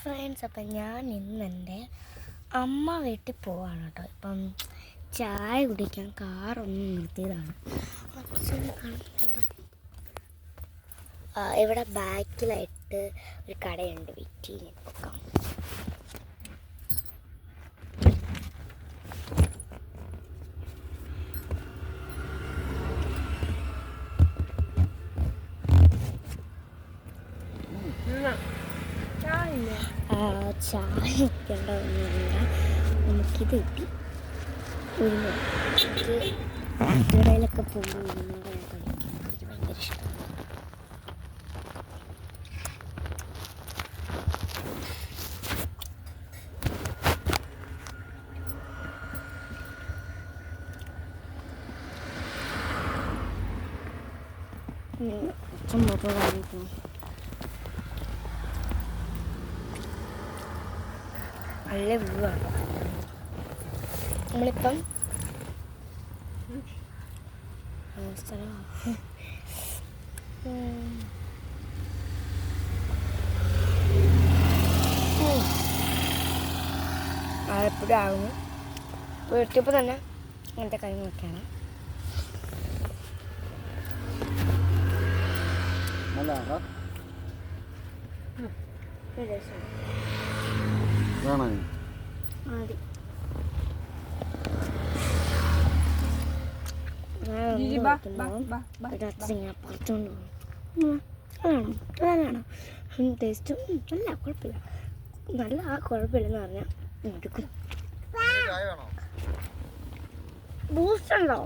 Friends, അപ്പം ഞാൻ ഇന്നെൻ്റെ അമ്മ വീട്ടിൽ പോവാണ് കേട്ടോ. ഇപ്പം ചായ കുടിക്കാൻ കാറൊന്നും നിർത്തിയതാണ്. ഇവിടെ ബാക്കിലായിട്ട് ഒരു കടയുണ്ട്, വിറ്റി നോക്കാം. ചായ വെക്കേണ്ടതൊന്നുമില്ല, നമുക്കിത് കിട്ടി. കടയിലൊക്കെ പോകുമ്പോൾ ഉഴുന്നോടെ കഴിക്കാൻ എനിക്ക് ഭയങ്കര ഇഷ്ടമാണ്. ചുമപ്പ് കാണിക്കുന്നു. നല്ല വ്യൂ ആണ്. നമ്മളിപ്പം ആലപ്പുഴ ആകുന്നു. വീട്ടിയപ്പോൾ തന്നെ അങ്ങനത്തെ കാര്യങ്ങളൊക്കെയാണ്. ടേസ്റ്റ് നല്ല കുഴപ്പമില്ല, നല്ല കുഴപ്പമില്ലെന്ന് പറഞ്ഞാൽ എടുക്കും. ബൂസ്റ്റ് ഉണ്ടോ?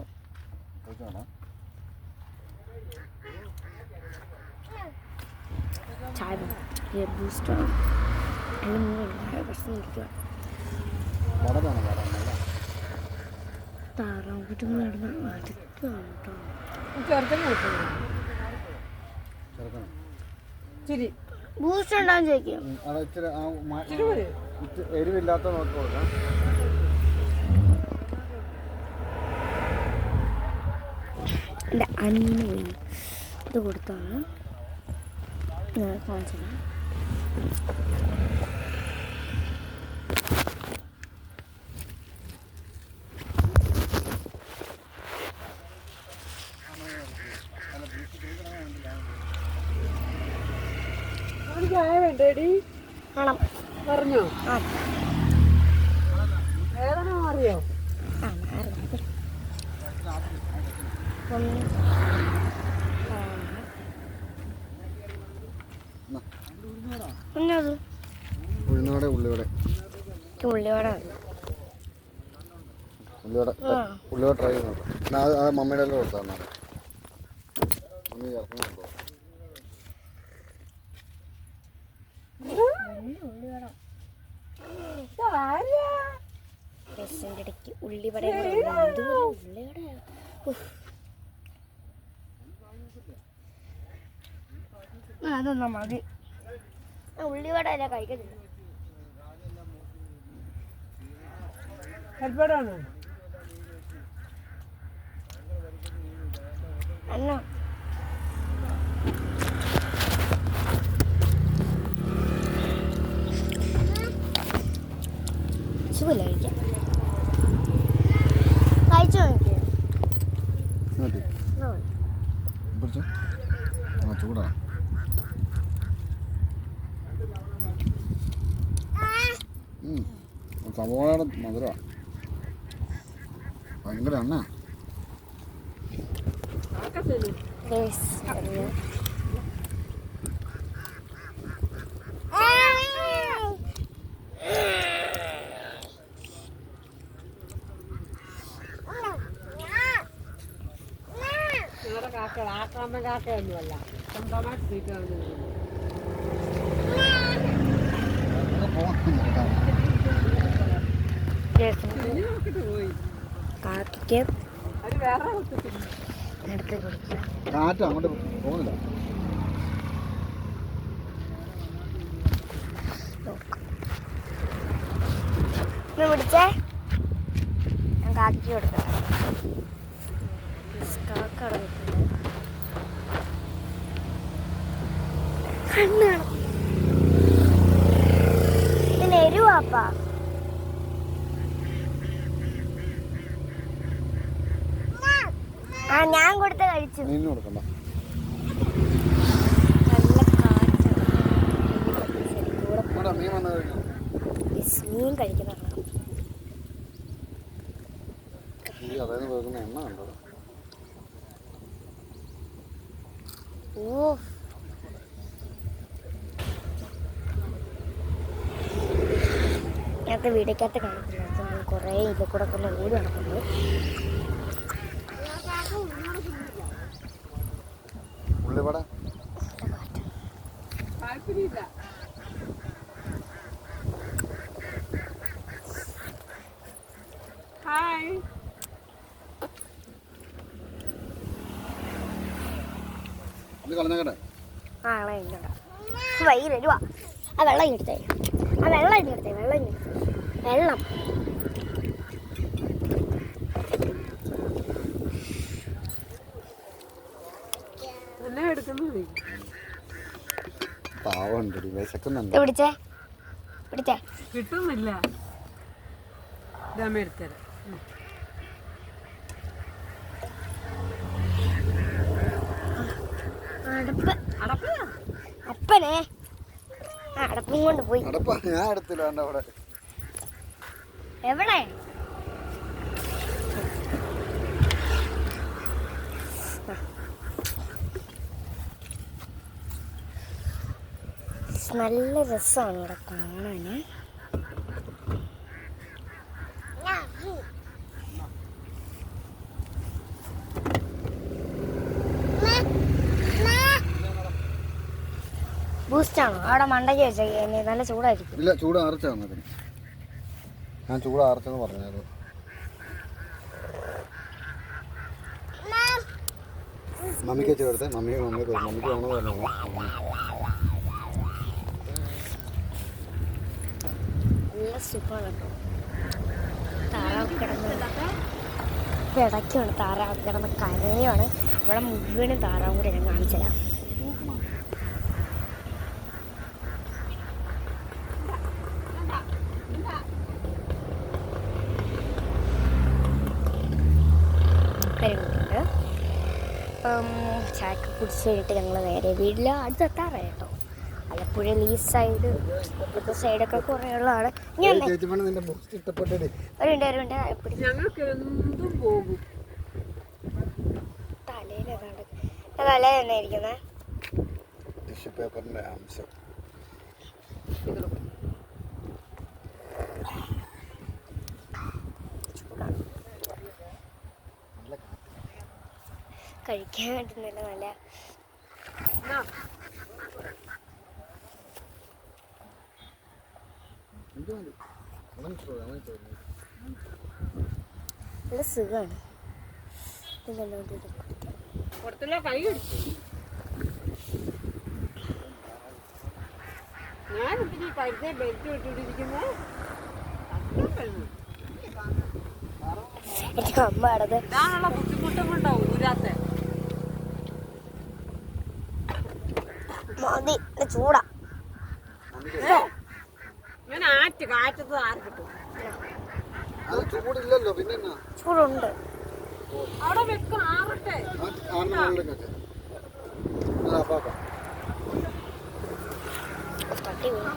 ചായ ബൂസ്റ്റ് താറാവുറ്റും നടന്ന അടുത്താണ് ബൂസ്റ്റ് ഉണ്ടാകും ചോദിക്കും. എരിവില്ലാത്ത നോക്കി കൊടുക്കാം. എൻ്റെ അനിയന് പോയി ഇത് കൊടുത്താണ് ഞാൻ കാണിച്ചത്. ചായ വേണ്ടേടി? ആണോ പറഞ്ഞോ? വേദന മാറിയോ? ഉഴുന്നോടെ ഉള്ളിവട ട്രൈ ചെയ്ത് നോക്കാം. അത് മമ്മിയുടെ എല്ലാം കൊടുത്താൽ മമ്മി ചേർക്കുന്നുണ്ടോ? ഉള്ളിവട അതൊന്നും മതി. ഉള്ളിവട അല്ല കഴിക്കത്തില്ല. അല്ല സുഖമില്ല കഴിക്കാൻ. കഴിച്ചോ എനിക്ക് ചൂടാണ്. സവോളയുടെ മധുരമാണ് ഭയങ്കര എണ്ണ. കാക്കയൊന്നുമല്ല, സ്വന്തമായിട്ട് തീറ്റാണ്. കാറ്റ് അങ്ങോട്ട് പോകുന്നില്ല. പിടിച്ചേ, ഞാൻ കാക്കി കൊടുക്കാം. കാക്ക കണ്ണാണ്. അപ്പാ. ആ ഞാൻ കൊടുത്ത് കഴിച്ചു. മീനിന് കൊടുക്കണ്ട. നല്ല കാറ്റ്. ഇവിടെ മീൻ വന്നു കഴിഞ്ഞു. മീൻ കഴിക്കുന്ന അതായത് വെക്കുന്ന എണ്ണ കണ്ടോ. ഓ ഞങ്ങൾക്ക് വീടിക്കകത്ത് കാണിക്കില്ല. നമ്മൾ കുറേ ഇതിൽ കൂടെ കൊണ്ട് ഓടി നടക്കുന്നു. ഉള്ളിവട ഹായ്. ഇത് കളഞ്ഞേക്കട്ടെ. ആ കളയുന്നുണ്ടോ വൈകി വരുവാ. ആ വെള്ളം ഇങ്ങെടുത്തേ. ആ വെള്ളം ഇങ്ങെടുത്തേ. വെള്ളം ഇങ്ങെടുത്തേ. വെള്ളം എന്നെ എടുക്കുന്നു. പാവമുണ്ട് വിശക്കുന്നുണ്ട്. പിടിച്ചേ പിടിച്ചേ. കിട്ടുന്നില്ല. ഇതമ്മ എടുത്തരാം. അടപ്പ് അടപ്പ് അപ്പനെ ആ അടപ്പും കൊണ്ട് പോയി. അടപ്പാ ഞാൻ എടുത്തില്ല. എൻ്റെ അവിടെ എവിടെ നല്ല രസമാണ് ഇവിടെ കാണാന്. ബൂസ്റ്റാണോ അവിടെ മണ്ടയ്ക്ക് വെച്ചേ? നല്ല ചൂടായിരിക്കും. ഇല്ല, ചൂട് ആർച്ചാ വന്നതിന്. ഞാൻ ചൂട് ആർച്ചെന്ന് പറഞ്ഞായിരുന്നു. മമ്മിക്ക് വെച്ച് കൊടുത്തേ. മമ്മിക്ക് മമ്മിക്ക് വേണമെന്ന് പറഞ്ഞു. നല്ല സുഖമാണ് കേട്ടോ. താറാവ് കിടന്ന് ഇടയ്ക്കാണ് താറാവ് കിടന്ന് കരയാണ്. ഇവിടെ മുഴുവനും താറാവും കൂടി ഞാൻ കാണിച്ചുതരാം. വരുന്നുണ്ട്. ചായക്ക് കുടിച്ച് കഴിഞ്ഞിട്ട് ഞങ്ങൾ നേരെ വീട്ടിൽ അടുത്തെത്താറായി കേട്ടോ. ആലപ്പുഴയിൽ ഈ സൈഡ് ഇപ്പോഴത്തെ സൈഡൊക്കെ കുറേ ഉള്ളതാണ്. ഞാൻ ഞങ്ങൾക്ക് എന്തും പോകും. തലയിലേതാണ്ട് തല തന്നെ ഇരിക്കുന്നത്. ടിഷ്യൂ പേപ്പറിൻ്റെ അംശം. കഴിക്കാൻ പറ്റുന്നില്ല. നല്ല നല്ല സുഖമാണ്. പുറത്തുള്ള കൈ എടുത്തു. ഞാൻ എന്തിനീ കരുതേ ബെൽറ്റ് ഇട്ടിട്ടിരിക്കുന്നത്? എനിക്ക് അമ്മ അടത് ഇതാണുള്ള ബുദ്ധിമുട്ടും കൊണ്ടോ ഊരാത്ത. മതി ചൂടാ. ഞാൻ ആറ്റ് കാറ്റത്ത് ആര് കിട്ടും? ചൂടില്ലല്ലോ പിന്നെ. ചൂടുണ്ട്. അവിടെ വെക്കും ആവട്ടെ. തട്ടി വീണു.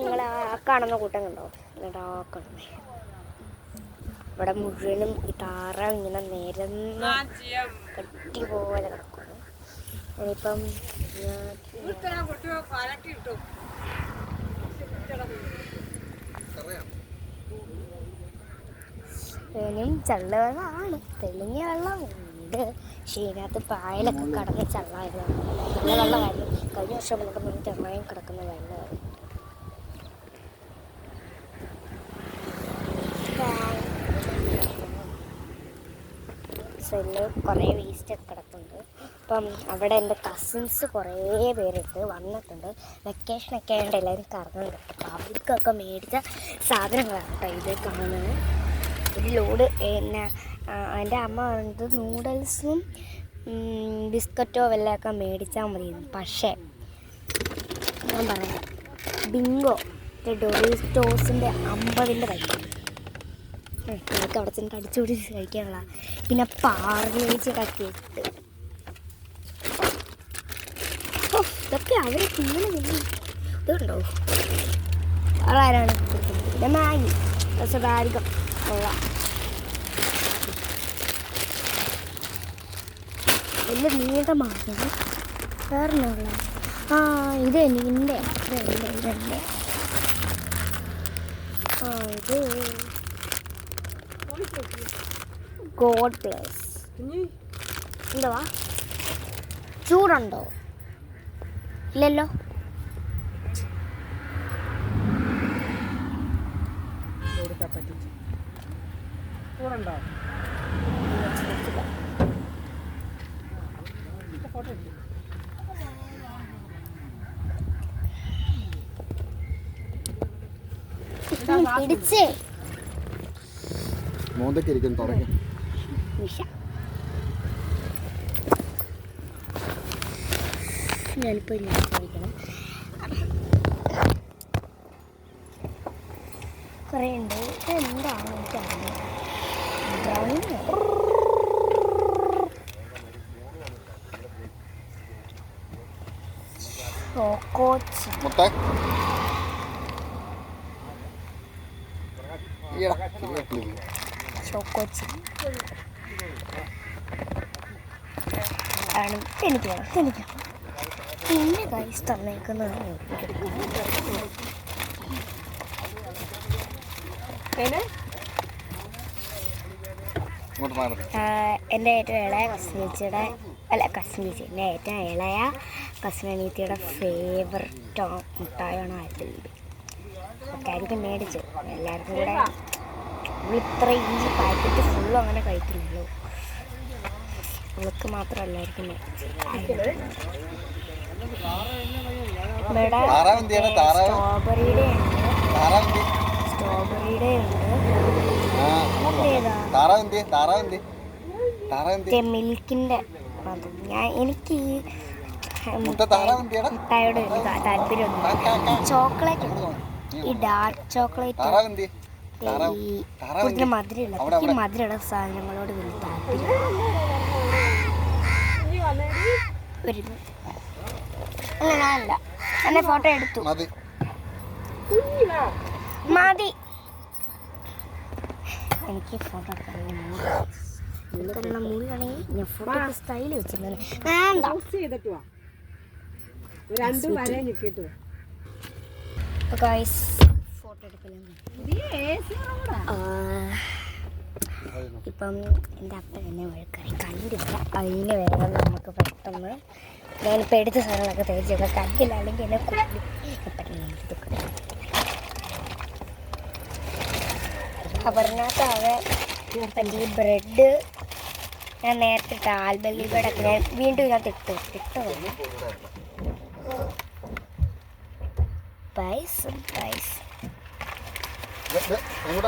നിങ്ങൾ ആ കാണുന്ന കൂട്ടം കണ്ടോ? എന്നിട്ട് ആ കാണുന്നേ ഇവിടെ മുഴുവനും ഈ താറാവ് ഇങ്ങനെ നിരന്ന കട്ടി പോലെ കിടക്കുന്നു. ഇനിയിപ്പം ഇനിയും ചള്ള വെള്ളമാണ്. തെളിഞ്ഞ വെള്ളമുണ്ട്. പക്ഷേ ഇതിനകത്ത് പായലൊക്കെ കടന്ന് ചള്ളായിരുന്നു. നല്ല വെള്ളമായിരുന്നു. കഴിഞ്ഞ വർഷം നമുക്ക് മുന്നിൽ ചെമ്മയും കിടക്കുന്ന വെള്ളമായിരുന്നു. സൈഡിൽ കുറേ വേസ്റ്റൊക്കെ കിടക്കുന്നുണ്ട്. അപ്പം അവിടെ എൻ്റെ കസിൻസ് കുറേ പേരുണ്ട് വന്നിട്ടുണ്ട്. വെക്കേഷനൊക്കെ ആയതുകൊണ്ട് എല്ലാവരും കറങ്ങുന്നുണ്ട്. അപ്പോൾ അവർക്കൊക്കെ മേടിച്ച സാധനങ്ങളാണ് കേട്ടോ ഇത് കാണുന്നത്. ഒരു ലോഡ് പിന്നെ എൻ്റെ അമ്മ പറഞ്ഞത് നൂഡിൽസും ബിസ്ക്കറ്റോ വല്ലതൊക്കെ മേടിച്ചാൽ മതി. പക്ഷേ ഞാൻ പറയാം, ബിങ്കോ ഡോറിസ്റ്റോസിൻ്റെ 50ൻ്റെ പൈസ നമുക്ക് അവിടെ ചെന്ന് കടിച്ചു പിടിച്ച് കഴിക്കാനുള്ള. പിന്നെ പാർലേജിയുടെ കേട്ട് ഇതൊക്കെ അവർ ഇങ്ങനെ ഇതുണ്ടോ? ആരാണ് പിന്നെ മാഗി രസകാരികം ഉള്ള വലിയ നീണ്ട മാഗി വേറെ ഇത് നിൻ്റെ ഇതെൻ്റെ ഇത് ഗോഡ് പ്ലസ് എന്തുവാ? ചൂടുണ്ടോ? ഇല്ലല്ലോ. ചൂടുണ്ടോ? പിടിച്ചേ മോന്തൊക്കെ ഇരിക്കും തുടക്കം. ഞാനിപ്പോൾ കഴിക്കണം. കുറേ ഉണ്ട്. ഇതെന്താണ് എനിക്കറിയാം. ചോക്കോച്ചി മുട്ട ചോക്കോച്ചി ആണ് എനിക്ക് വേണം. എനിക്ക് പിന്നെ ഗൈസ് തന്നേക്കുന്നത് എൻ്റെ ഏറ്റവും ഇളയ കസിനീച്ചിയുടെ എൻ്റെ ഏറ്റവും ഇളയ കസിനീത്തിയുടെ ഫേവററ്റ് മുട്ടായാണ് ആയിരത്തി. ഒക്കെ ആയിരിക്കും മേടിച്ചു. എല്ലാവർക്കും കൂടെ ഇത്ര ഈ പാക്കറ്റ് ഫുള്ളും അങ്ങനെ കഴിക്കുന്നുള്ളൂ. അവൾക്ക് മാത്രമല്ലായിരിക്കും മേടിച്ചു. ഇവിടെ സ്ട്രോബെറിയുടെ ഉണ്ട് മിൽക്കിൻ്റെ. എനിക്ക് ഈ മുട്ടായോട് താല്പര്യമുണ്ട്. ചോക്ലേറ്റ് ഉണ്ട്, ഈ ഡാർക്ക് ചോക്ലേറ്റ്, ഈ കൂടുതൽ മധുരമുള്ള ഈ മധുരമുള്ള സാധനങ്ങളോട് വലിയ താല്പര്യം വരുന്നു. അല്ല ഞാനല്ല, എന്നെ ഫോട്ടോ എടുത്തു മതി. എനിക്ക് ഫോട്ടോ എടുക്കാനുള്ള മൂടിയാണെങ്കിൽ ഞാൻ ഫോട്ടോ സ്റ്റൈല് വെച്ചിരുന്നത് വേണ്ട. ഫോട്ടോ എടുക്കലാണ്. ഇപ്പം എൻ്റെ അപ്പൻ എന്നെ വഴക്കറി കല്ലില്ല. അതിന് വേണം നമുക്ക് പെട്ടെന്ന് ഞാനിപ്പോൾ എടുത്ത സാധനങ്ങളൊക്കെ തേച്ചൊക്കെ കല്ലിലാണെങ്കിൽ എന്നെ കൊല്ലും. ഖബറിനകത്താകെ ഈ ബ്രെഡ് ഞാൻ നേരത്തെ ഇട്ട ആൽബല്ലി ബ്രെഡൊക്കെ ഞാൻ വീണ്ടും ഇതിനകത്ത് ഇട്ടു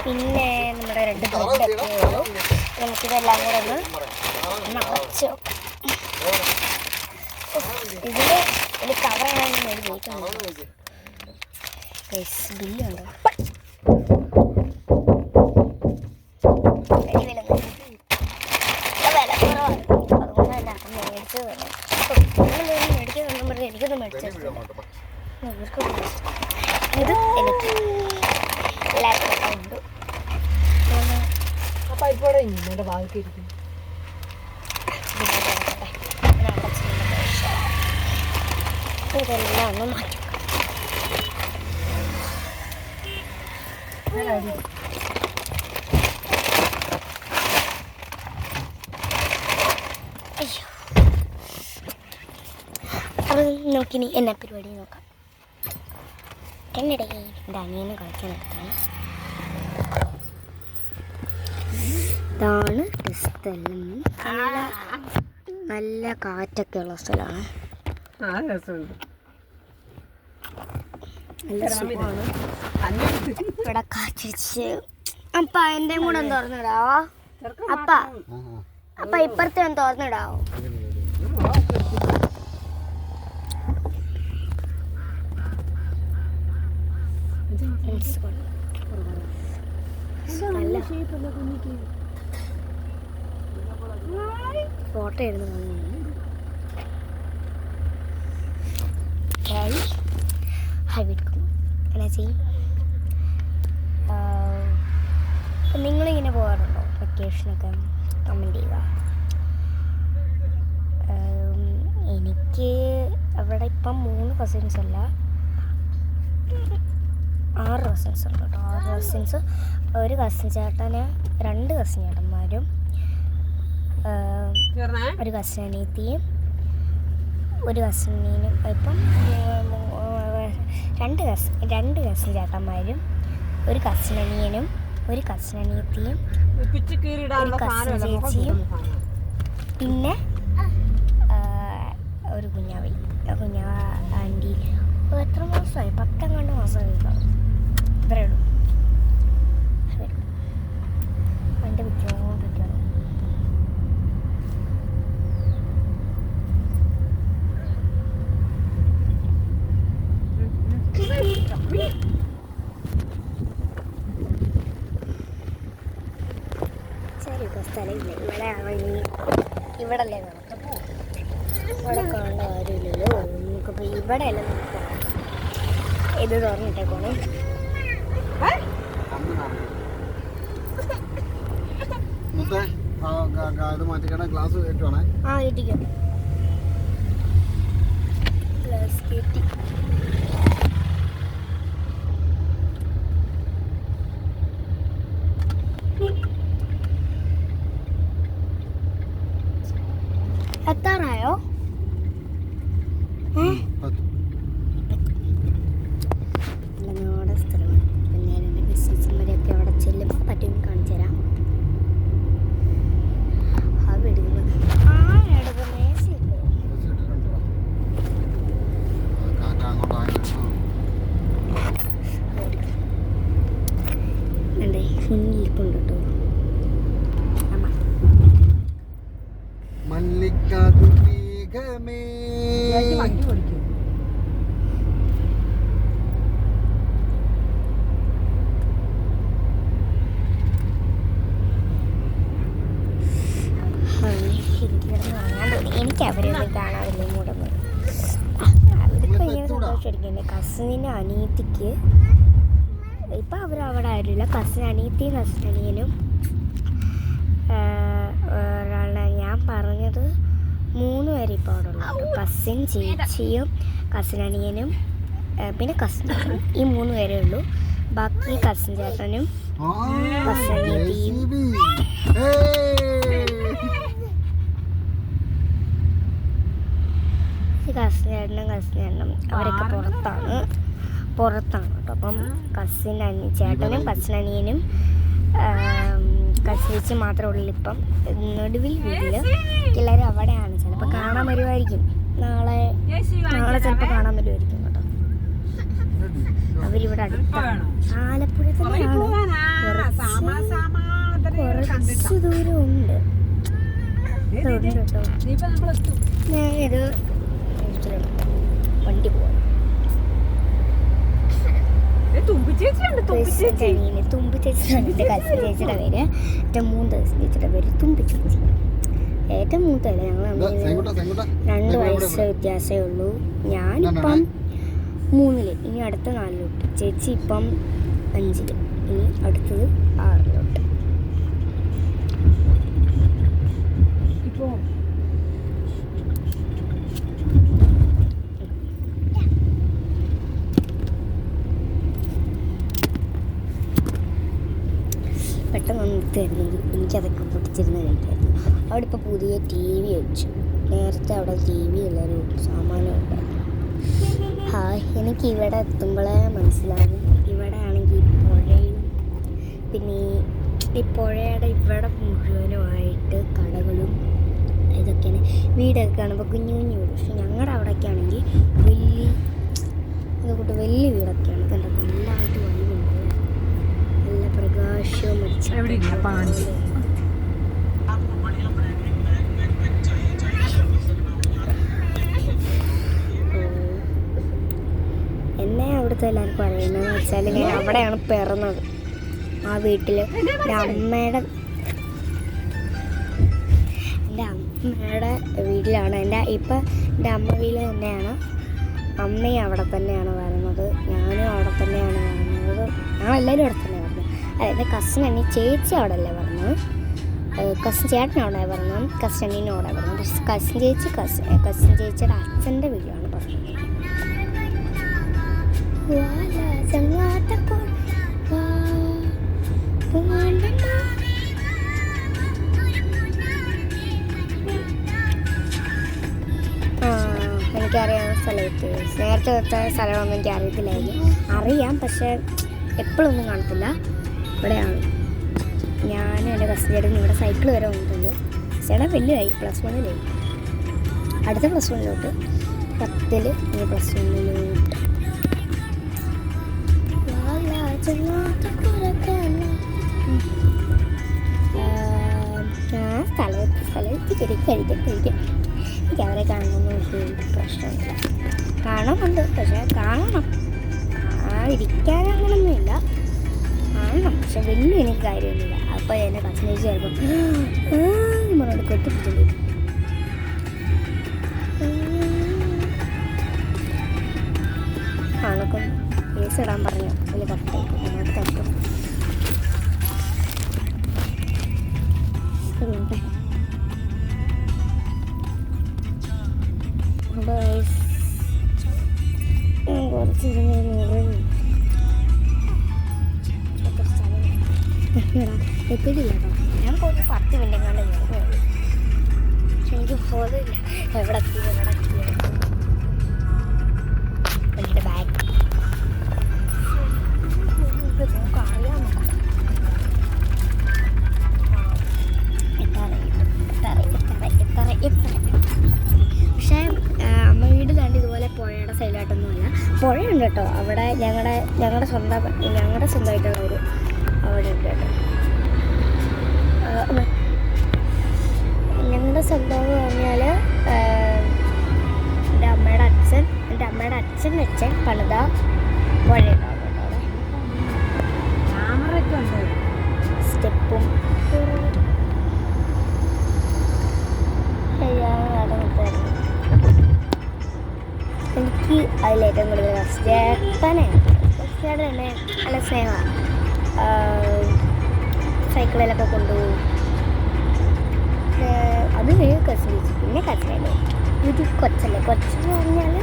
പിന്നെ നമ്മുടെ റെഡ് ബ്രെഡൊക്കെ ഉള്ളൂ. നമുക്കിതെല്ലാം കൂടെ ഒന്ന് നിറച്ച് ഇതിൽ ഒരു കവറാണ് മേടിക്കുന്നത്. ബില്ലുണ്ടോ? എനിക്കൊന്നും മേടിച്ചിട്ടില്ല. ഇത് എനിക്ക് എല്ലാവർക്കും ഉണ്ട്. ഇതെല്ലാം ഒന്ന് മാറ്റി. അയ്യോ, അത് നോക്കിനി എന്നാ പരിപാടി നോക്കാം. എന്നിടയിൽ എൻ്റെ അനിയനെ കളിക്കാൻ എടുത്താണ്. ഇതാണ് സ്ഥലം. നല്ല കാറ്റൊക്കെ ഉള്ള സ്ഥലമാണ്. നല്ല സുഖമാണ് ഇവിടെ കാറ്റടിച്ച്. അപ്പ എൻ്റെ കൂടെ ഒന്ന് തുറന്നിടാവോ? അപ്പ ഇപ്പുറത്തെ ഒന്ന് തുറന്നിടാവോ? ഇരുന്ന് എന്നാ ചെയ്യും. നിങ്ങളിങ്ങനെ പോകാറുണ്ടോ വെക്കേഷനൊക്കെ? കമൻറ്റ് ചെയ്യുക. എനിക്ക് അവിടെ ഇപ്പം 3 കസിൻസ് അല്ല 6 കസിൻസ് ഉണ്ട് കേട്ടോ. 6 കസിൻസ്, ഒരു കസിൻ ചേട്ടന് 2 കസിൻ ചേട്ടന്മാരും ഒരു കസിൻ അനിയത്തിയും ഒരു കസിനും. ഇപ്പം 2 കസിൻ ചേട്ടന്മാരും ഒരു കസിൻ അനിയനും ഒരു കസിൻ അനിയത്തിയും ഒരു കസിൻ ചേച്ചിയും പിന്നെ ഒരു കുഞ്ഞാവി ആൻറ്റി. എത്ര മാസമായി? 10 മാസമായി കാണും. ഇത്രയേ ഉള്ളൂ. വണ്ടി വിൽക്കാണ്. ശരി, ഇപ്പോൾ സ്ഥലമില്ല. ഇവിടെ ആണെങ്കിൽ ഇവിടെ അല്ലേ നടക്കും. ഇവിടെ കാണേണ്ട കാര്യമില്ലല്ലോ. നമുക്കിപ്പോൾ ഇവിടെ അല്ല നമുക്ക് ഇത് തുറന്നിട്ടേക്കോണേ. ഇത് മാറ്റിക്കണേ. ഗ്ലാസ് കയറ്റുവാണേ. ആ കയറ്റിക്കാം. ഗ്ലാസ് കയറ്റി. എത്താറായോ? നമ്മുടെ സ്ഥലം. പിന്നെ എൻ്റെ ബിസിനസ്സുമാരെയൊക്കെ അവിടെ ചെല്ലുമ്പോൾ പറ്റും കാണിച്ചു തരാം. ഇരിപ്പുണ്ട് കേട്ടോ. എനിക്ക് അവരെയൊക്കെ കാണാറില്ല മൂടുന്നത്. അവർക്ക് ഭയങ്കര സന്തോഷമായിരിക്കും. എൻ്റെ കസിന് അനിയത്തിക്ക് ഇപ്പം അവരവിടെ ആരുമില്ല. കസിൻ അനിയത്തിയും കസിൻ അനിയനും ഒരാളെ ഞാൻ പറഞ്ഞത് 3 പേര് ഇപ്പോൾ അവിടെ ഉള്ളു. കസിൻ ചേച്ചിയും കസിൻ അനിയനും പിന്നെ കസിൻ ഈ 3 പേരേ ഉള്ളൂ. ബാക്കി കസിൻ ചേട്ടനും കസിൻ അനിയത്തിയും കസിൻ ചേട്ടനും അവരൊക്കെ പുറത്താണ് കേട്ടോ. അപ്പം ചേട്ടനും കസിൻ അനിയനും കസിൻ ചേച്ചി മാത്രമേ ഉള്ളൂ ഇപ്പം നടുവിൽ വീട്ടിൽ. എല്ലാവരും അവിടെയാണ്. ചിലപ്പോൾ കാണാൻ വരുമായിരിക്കും. നാളെ ചിലപ്പോൾ കാണാൻ വരുമായിരിക്കും കേട്ടോ. അവരിവിടെ അടുത്താണ്. ആലപ്പുഴ തന്നെയാണ്. കുറച്ച് ദൂരമുണ്ട് കേട്ടോ. ഞാനിത് വണ്ടി പോവാം. തുമ്പി ചേച്ചി എൻ്റെ കസിൻ ചേച്ചിയുടെ പേര്. ഏറ്റവും മൂത്ത കസിൻ ചേച്ചിയുടെ പേര് തുമ്പി ചേച്ചി. ഏറ്റവും മൂത്തല്ല, ഞങ്ങൾ 2 വയസ്സ് വ്യത്യാസമേ ഉള്ളൂ. ഞാനിപ്പം 3-ല്, ഇനി അടുത്ത 4-ലോട്ട്. ചേച്ചി ഇപ്പം 5-ല്, ഇനി അടുത്തത് 6-ലോട്ട്. ഇപ്പോൾ പെട്ടെന്ന് തരുന്നത് എനിക്കതൊക്കെ പൊട്ടിച്ചിരുന്ന് കഴിക്കായിരുന്നു. അവിടെ ഇപ്പോൾ പുതിയ TV വെച്ചു. നേരത്തെ അവിടെ TV ഉള്ളൊരു സാമാനം ഉണ്ടായിരുന്നു. എനിക്ക് ഇവിടെ എത്തുമ്പോഴേ മനസ്സിലാകും. ഇവിടെ ആണെങ്കിൽ പുഴയും പിന്നെ ഈ പുഴയുടെ ഇവിടെ മുഴുവനുമായിട്ട് കടകളും ഇതൊക്കെയാണ്. വീടൊക്കെ കാണുമ്പോൾ കുഞ്ഞു കുഞ്ഞു വീട്. പക്ഷെ ഞങ്ങളുടെ അവിടെയൊക്കെ ആണെങ്കിൽ വലിയ വീടൊക്കെയാണ്. കണ്ടപ്പോൾ നല്ലതായിട്ട് വഴിയുണ്ട്. നല്ല പ്രകാശവും എന്നെ അവിടുത്തെ എല്ലാവർക്കും അറിയുന്നതെന്ന് വെച്ചാൽ ഞാൻ അവിടെയാണ് പിറന്നത്. ആ വീട്ടിൽ എൻ്റെ അമ്മയുടെ വീട്ടിലാണ്. ഇപ്പം എൻ്റെ അമ്മ വീട്ടിൽ തന്നെയാണ്. അമ്മയും അവിടെ തന്നെയാണ് വരുന്നത്, ഞാനും അവിടെ തന്നെയാണ് വരുന്നത്. ഞങ്ങളെല്ലാവരും അവിടെ തന്നെയാണ് വരുന്നത്. അല്ല, എൻ്റെ കസിൻ അണ്ണി ചേച്ചി അവിടെ അല്ലേ പറഞ്ഞത്, കസിൻ ചേട്ടൻ അവിടെ പറഞ്ഞത്, കസിൻ അണ്ണീനും അവിടെ പറഞ്ഞത്. പക്ഷെ കസിൻ ചേച്ചിയുടെ അച്ഛൻ്റെ വീട്ടിലാണ് പറഞ്ഞത്. എനിക്കറിയാവുന്ന സ്ഥലത്ത് നേരത്തെ തൊട്ട സ്ഥലമൊന്നും എനിക്ക് അറിയത്തില്ലായിരുന്നു. അറിയാം, പക്ഷേ എപ്പോഴൊന്നും കാണത്തില്ല. ഇവിടെയാണ് ഞാനും എൻ്റെ കസിൻ ചേട്ടൻ ഇവിടെ സൈക്കിൾ വരെ വന്നിട്ടുണ്ട്. ചേട്ടൻ വലുതായി, +1 അടുത്ത +1 10 ഇനി +1 സ്ഥലത്ത് കഴിക്കാം. എനിക്ക് അവരെ കാണണമെന്ന് പ്രശ്നമില്ല. കാണുന്നുണ്ട്, പക്ഷേ കാണണം, ഇരിക്കാനങ്ങനൊന്നുമില്ല. കാണണം, പക്ഷെ വലിയ എനിക്ക് കാര്യമൊന്നുമില്ല. അപ്പോൾ എൻ്റെ കസിനേജ് ചിലപ്പോൾ നമ്മളോട് കെട്ടിപ്പിടിച്ചിട്ടുണ്ട്. ആൾക്കും കേസ് ഇടാൻ പറഞ്ഞു, വലിയ കട്ടായിരിക്കും, അങ്ങോട്ട് തട്ടും. കുറച്ച് എത്തിയില്ല കേട്ടോ. ഞാൻ പോയി 10 മിനിറ്റ് കണ്ട് പക്ഷെ എനിക്ക് ബോധമില്ല എവിടെ എത്തി. എൻ്റെ ബാഗ് നമുക്ക് അറിയാൻ നോക്കാം. പക്ഷേ അമ്മ വീട് കണ്ട് ഇതുപോലെ പുഴയുടെ സൈഡിലായിട്ടൊന്നുമല്ല. പുഴയുണ്ട് കേട്ടോ അവിടെ. ഞങ്ങളുടെ സ്വന്തമായിട്ടുള്ളൊരു അവിടെ ഉണ്ട് കേട്ടോ. ഞങ്ങളുടെ സ്വന്തം എന്ന് പറഞ്ഞാൽ എൻ്റെ അമ്മയുടെ അച്ഛൻ പണിത പുഴയുണ്ടാവും കേട്ടോ അവിടെ. സ്റ്റെപ്പും എനിക്ക് അതിലേറ്റവും കൂടുതൽ ചേട്ടനെ നല്ല സ്നേഹമാണ്. സൈക്കിളിലൊക്കെ കൊണ്ടുപോകും. അത് കസിൻ ചേച്ചി, പിന്നെ കസിനല്ലേ ഇത് കൊച്ചെന്ന് പറഞ്ഞാൽ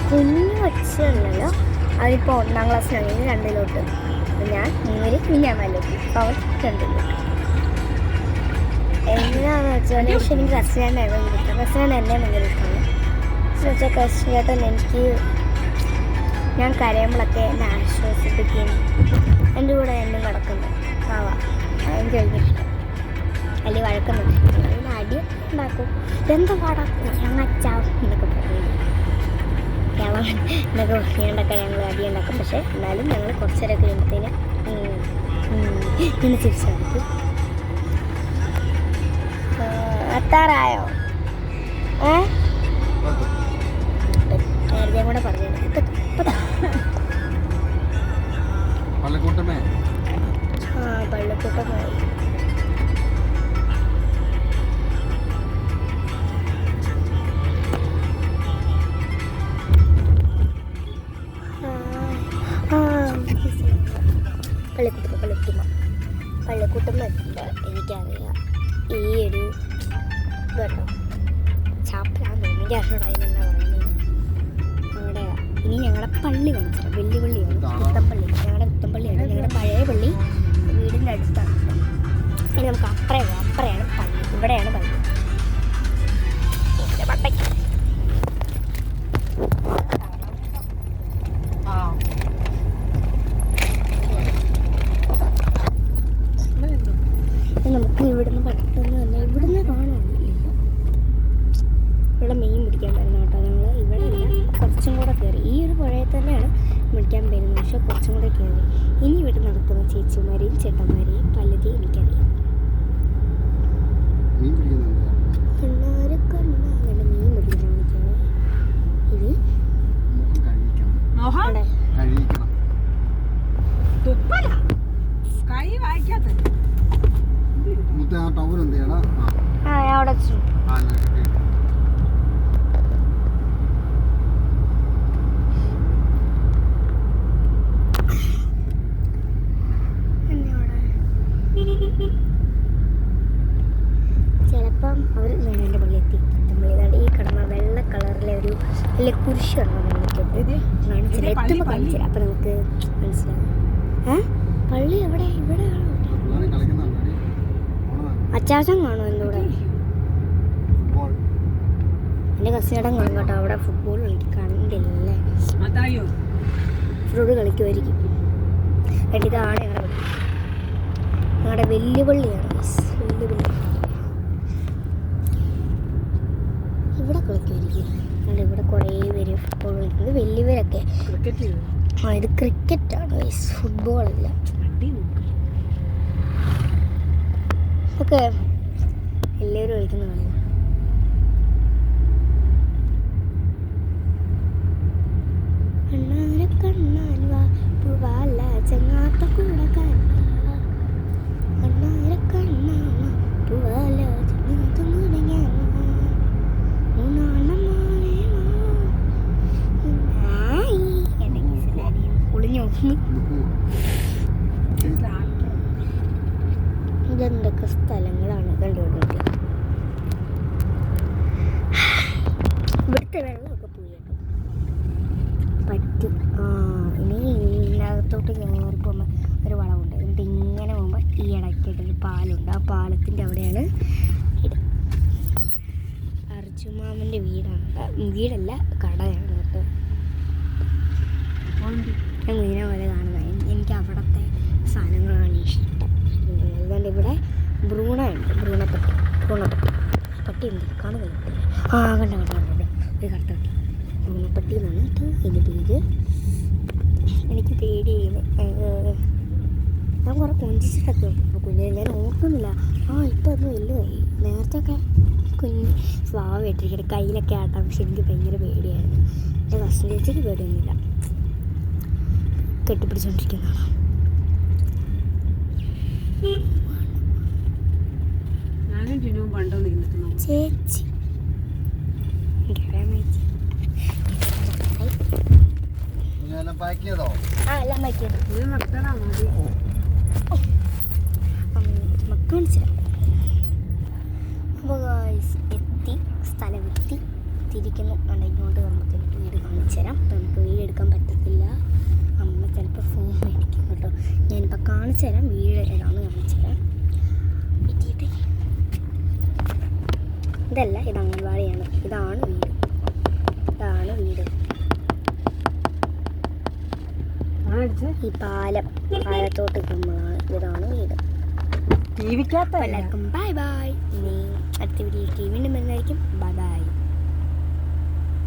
കുഞ്ഞു കൊച്ചല്ലോ. അതിപ്പോൾ 1ാം ക്ലാസ്സിലാണ്, 2ിലോട്ട്. ഞാൻ 3 പിന്നെ ഞാൻ 4ിലോട്ട്, അവൻ 2ിലോട്ട്. എങ്ങനെയാണെന്ന് വെച്ചാൽ എനിക്ക് കസിനാണ് ഭയങ്കര ഇഷ്ടം. കസിനാണ് എന്നെ ഭയങ്കര ഇഷ്ടമാണ്. എന്ന് വെച്ചാൽ കസിൻ ചേട്ടൻ എനിക്ക് ഞാൻ കരയുമ്പോഴൊക്കെ എന്നെ ആശ്വസിപ്പിക്കുകയും എൻ്റെ കൂടെ എന്നും കിടക്കുന്നു. എനിക്ക് ഭയങ്കര ഇഷ്ടം. വലിയ വഴക്കൊന്നും പിന്നെ അടി ഉണ്ടാക്കും. എന്താ പാടാക്കും ഞങ്ങൾ അച്ചാവും എന്നൊക്കെ പറയുന്നത് കേളവൻ എന്നൊക്കെ പറഞ്ഞുകൊണ്ടൊക്കെ ഞങ്ങൾ അടി ഉണ്ടാക്കും. പക്ഷേ എന്നാലും ഞങ്ങൾ കുറച്ചേരൊക്കെ കഴിയുമ്പോഴത്തേന് ഇങ്ങനെ തിരിച്ചടിക്കും. എത്താറായോ? നേരത്തെ കൂടെ പറഞ്ഞു പള്ളിക്കൂട്ടമായി. പള്ളിക്കൂട്ടം എത്തുമ്പോൾ എനിക്കറിയാം ഈ ഒരു കേട്ടോ ചാപ്പലാന്ന് തോന്നി. എനിക്ക് അറിഞ്ഞൂടാ അതിനെന്താ പറയുന്നത്. അവിടെ ഇനി ഞങ്ങളുടെ പള്ളി കാണിച്ചത് വലിയ പള്ളിയാണ്, പുത്തമ്പള്ളി. ഞങ്ങളുടെ പുത്തമ്പള്ളിയാണ് ഞങ്ങളുടെ പഴയ പള്ളി. വീടിൻ്റെ അടുത്താണ്. ഇനി നമുക്ക് അപ്പുറയാണ് പള്ളി. ഇവിടെയാണ് പള്ളി. പട്ടയ്ക്ക് നമുക്ക് ഇവിടുന്ന് പെട്ടെന്ന് തന്നെ ഇവിടുന്ന് കാണാനില്ല. ഇവിടെ മീൻ പിടിക്കാൻ വരുന്ന കേട്ടോ. ഞങ്ങൾ ഇവിടെ ഇല്ല, കുറച്ചും കൂടെ കയറി. ഈ ഒരു പുഴയിൽ തന്നെയാണ് പിടിക്കാൻ വരുന്നത്, പക്ഷേ കുറച്ചും കൂടെ കയറി. ഇനി ഇവിടെ നടക്കുന്ന ചേച്ചിമാരെയും ചേട്ടന്മാരെയും പലരെയും എനിക്കറിയാം. എല്ലാവരൊക്കെ അങ്ങനെ മീൻ പിടിക്കാൻ കാണിക്കുന്നത്. ഇനി അച്ഛൻ ആ നിനക്ക് കിട്ടി. ചിലപ്പം അവർ എൻ്റെ പള്ളി എത്തി നമ്മളിതാണ്ട് ഈ കിടന്ന വെള്ള കളറിലെ ഒരു വലിയ കുരിശ് കണ്ടോ നമുക്ക് കാണിച്ചില്ല എത്തുമ്പോൾ കാണിച്ചില്ല അപ്പം നമുക്ക് മനസ്സിലാവും. പള്ളി എവിടെ ഇവിടെ പിള്ളേരെ കളിക്കുന്നുണ്ടടി. പോണതാ. അച്ചാച്ചൻ കാണും എൻ്റെ കൂടെ. ഫുട്ബോൾ. എൻ്റെ കസിനടം കാണും കേട്ടോ. അവിടെ ഫുട്ബോൾ കളിക്കാണ്ടില്ലേ, അതായോ ഫുട്ബോൾ കളിക്കുമായിരിക്കും. എന്നിട്ട് ഇതാണ് ഞങ്ങളുടെ വലിയ പള്ളിയാണ്. വലിയ പള്ളി ഇവിടെ കളിക്കുമായിരിക്കും. അതുകൊണ്ട് ഇവിടെ കുറേ പേര് ഫുട്ബോൾ കളിക്കുന്നത് വലിയവരൊക്കെ. ക്രിക്കറ്റ് ആ ഇത് ക്രിക്കറ്റാണ്, ഫുട്ബോളല്ല. അടി നോക്ക്. ഓക്കെ എല്ലാവരും കളിക്കുന്ന കളിയാണ്. കണ്ണാര കണ്ണാൻ വാ പൂവാല ചങ്ങാത്ത കൂടെ കണ്ണാര കണ്ണാൻ വാ പൂവാല ചങ്ങാത്ത കൂടെ ഞാൻ ഒളിഞ്ഞു നോക്കുന്നു. ഇതെന്തൊക്കെ സ്ഥലങ്ങളാണ് കണ്ടുകൊണ്ടിട്ട്. ഇവിടുത്തെ വെള്ളമൊക്കെ പോയി കേട്ടോ. പറ്റും. ഇനി ഇതിനകത്തോട്ട് കയറി പോകുമ്പോൾ ഒരു വളവുണ്ട്. എന്നിട്ട് ഇങ്ങനെ പോകുമ്പോൾ ഈ ഇടയ്ക്കായിട്ടൊരു പാലുണ്ട്. ആ പാലത്തിൻ്റെ അവിടെയാണ് ഇത് അർജുമാമൻ്റെ വീടാണ്. വീടല്ല, കടയാണ് കേട്ടോ. ഞാൻ മീനെ പോലെ കാണുന്നത്. എനിക്ക് അവിടുത്തെ സാധനങ്ങളാണ് ഇഷ്ടം. അതുകൊണ്ട് ഇവിടെ ബ്രൂണ ഉണ്ട്. ബ്രൂണപ്പട്ടി പട്ടി ഉണ്ട്. കാണുന്നില്ല. കണ്ട ഒരു കറുത്ത പട്ടി. ബ്രൂണപ്പട്ടി എന്നാണ് കേട്ടോ എൻ്റെ പേര്. എനിക്ക് പേടി ചെയ്യുന്നു. ഞാൻ കുറേ കൊഞ്ചിച്ചിട്ടൊക്കെ ഉണ്ട്. അപ്പോൾ കുഞ്ഞിനെ ഞാൻ ഓർക്കുന്നില്ല. ഇപ്പം ഒന്നും വലുതായി. നേരത്തെ ഒക്കെ കുഞ്ഞ് സ്വാഭാവികമായിട്ടിരിക്കട്ടെ കയ്യിലൊക്കെ ആട്ടാം. പക്ഷെ എനിക്ക് ഭയങ്കര പേടിയായിരുന്നു. എൻ്റെ കസിൻ ചേച്ചിക്ക് പേടിയൊന്നുമില്ല. കെട്ടിപ്പിടിച്ചോണ്ടിരിക്കുന്നതാണ്. ഞാനും ജിനുവും പണ്ടൊന്നും ഇരുന്നിട്ട് ചേച്ചി എല്ലാം പാക്ക് ചെയ്തോ? എല്ലാം പറ്റിയത് നിർത്തടാ മതി. നമുക്ക് മനസ്സിലാവും. അപ്പോൾ എത്തി, സ്ഥലമെത്തി, തിരിക്കുന്നു. ഇങ്ങോട്ട് നമുക്ക് വീട് കാണിച്ചു തരാം. നമുക്ക് വീട് എടുക്കാൻ പറ്റത്തില്ല. അമ്മ ചിലപ്പോൾ ഫോൺ മേടിക്കും കേട്ടോ. ഞാനിപ്പോൾ കാണിച്ചു തരാം. വീട് ഏതാണെന്ന് കാണിച്ചു തരാം. ഇതല്ല, ഇത് അംഗൻവാടിയാണ്. ഇതാണ് വീട്. ഈ പാലത്തോട്ട് പോകുമ്പോഴാണ്. ഇതാണ് വീട്. ടിവിക്കകത്ത് എല്ലാവർക്കും ബൈ ബൈ. ഇനി അടുത്ത വീഡിയോയിൽ വീണ്ടും വരുന്നതായിരിക്കും. Bye bye.